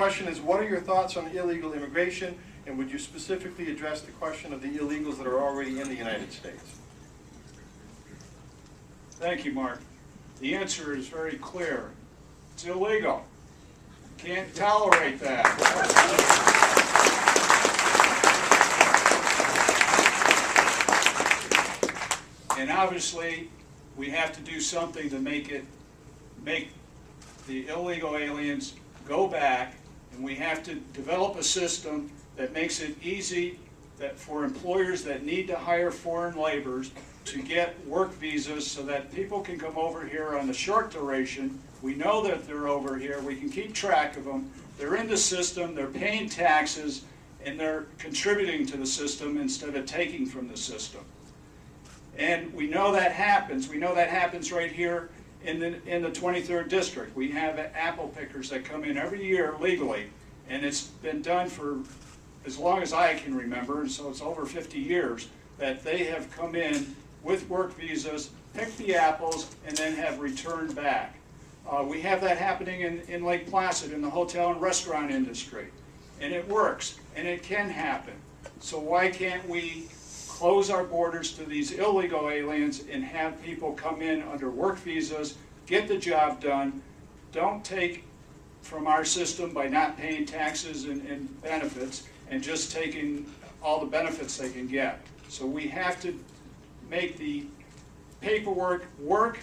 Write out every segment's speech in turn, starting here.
question is, what are your thoughts on illegal immigration, and would you specifically address the question of the illegals that are already in the United States? Thank you, Mark. The answer is very clear. It's illegal. Can't tolerate that. And obviously, we have to do something to make the illegal aliens go back, and we have to develop a system that makes it easy for employers that need to hire foreign laborers to get work visas so that people can come over here on the short duration. We know that they're over here. We can keep track of them. They're in the system. They're paying taxes, and they're contributing to the system instead of taking from the system. And we know that happens. We know that happens right here in the 23rd District. We have apple pickers that come in every year legally, and it's been done for as long as I can remember, and so it's over 50 years that they have come in with work visas, picked the apples, and then have returned back. We have that happening in Lake Placid in the hotel and restaurant industry, and it works, and it can happen. So why can't we close our borders to these illegal aliens and have people come in under work visas, get the job done, don't take from our system by not paying taxes and benefits, and just taking all the benefits they can get. So we have to make the paperwork work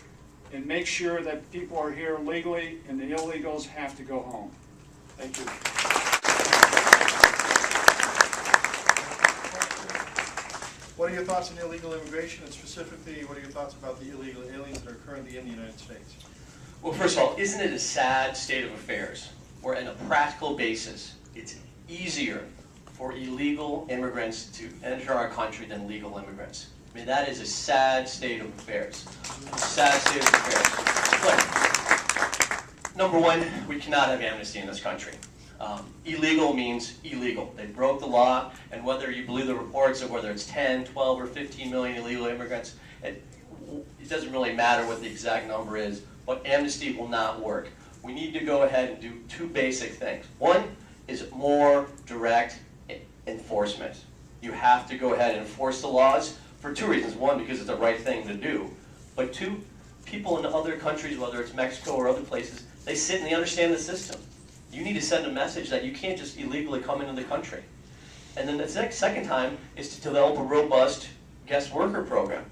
and make sure that people are here legally, and the illegals have to go home. Thank you. What are your thoughts on illegal immigration, and specifically, what are your thoughts about the illegal aliens that are currently in the United States? Well, first of all, isn't it a sad state of affairs where, on a practical basis, it's easier for illegal immigrants to enter our country than legal immigrants? I mean, that is a sad state of affairs. A sad state of affairs. Look, number one, we cannot have amnesty in this country. Illegal means illegal. They broke the law, and whether you believe the reports of whether it's 10, 12, or 15 million illegal immigrants, it doesn't really matter what the exact number is, but amnesty will not work. We need to go ahead and do two basic things. One is more direct enforcement. You have to go ahead and enforce the laws for two reasons. One, because it's the right thing to do, but two, people in other countries, whether it's Mexico or other places, they sit and they understand the system. You need to send a message that you can't just illegally come into the country. And then the second time is to develop a robust guest worker program.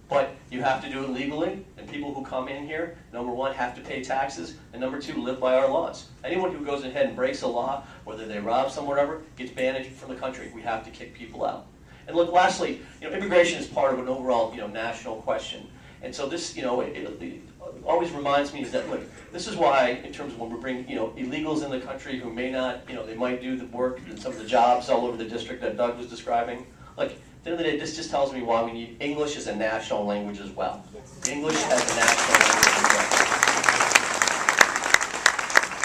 But you have to do it legally, and people who come in here, number one, have to pay taxes, and number two, live by our laws. Anyone who goes ahead and breaks a law, whether they rob someone or whatever, gets banned from the country. We have to kick people out. And look, lastly, immigration is part of an overall, national question. And so this, it always reminds me is that, look, this is why, in terms of when we bring, illegals in the country who may not, they might do the work and some of the jobs all over the district that Doug was describing. Like, at the end of the day, this just tells me why we need English as a national language as well. English as a national language as well.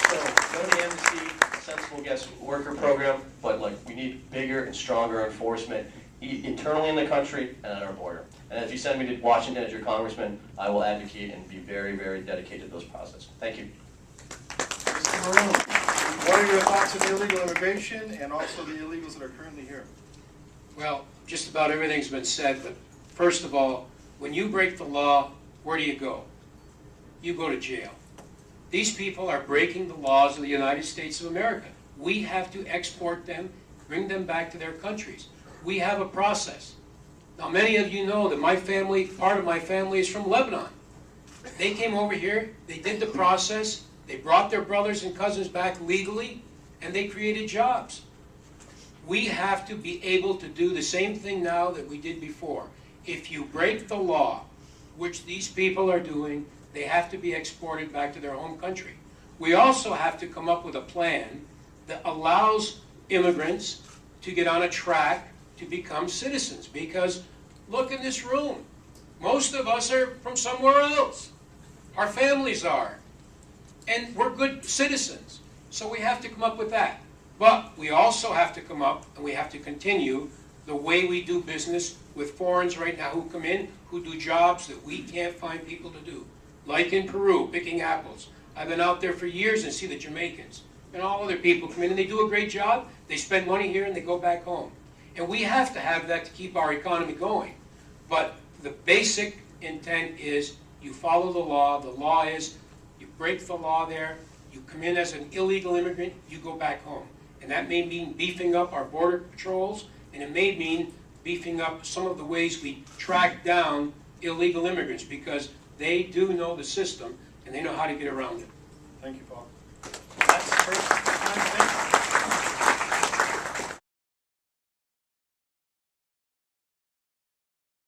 So, no amnesty, sensible guest worker program, but we need bigger and stronger enforcement internally in the country and at our border. And if you send me to Washington as your congressman, I will advocate and be very, very dedicated to those processes. Thank you. Mr. Maroun, what are your thoughts on illegal immigration and also the illegals that are currently here? Well, just about everything's been said, but first of all, when you break the law, where do you go? You go to jail. These people are breaking the laws of the United States of America. We have to export them, bring them back to their countries. We have a process. Now, many of you know that my family, part of my family is from Lebanon. They came over here, they did the process, they brought their brothers and cousins back legally, and they created jobs. We have to be able to do the same thing now that we did before. If you break the law, which these people are doing, they have to be exported back to their home country. We also have to come up with a plan that allows immigrants to get on a track to become citizens, because look in this room. Most of us are from somewhere else. Our families are. And we're good citizens. So we have to come up with that. But we also have to come up, and we have to continue the way we do business with foreigners right now who come in, who do jobs that we can't find people to do. Like in Peru, picking apples. I've been out there for years and see the Jamaicans. and all other people come in and they do a great job, they spend money here and they go back home. And we have to have that to keep our economy going. But the basic intent is you follow the law. The law is you break the law there, you come in as an illegal immigrant, you go back home. And that may mean beefing up our border patrols, and it may mean beefing up some of the ways we track down illegal immigrants, because they do know the system and they know how to get around it. Thank you, Paul. That's the first time.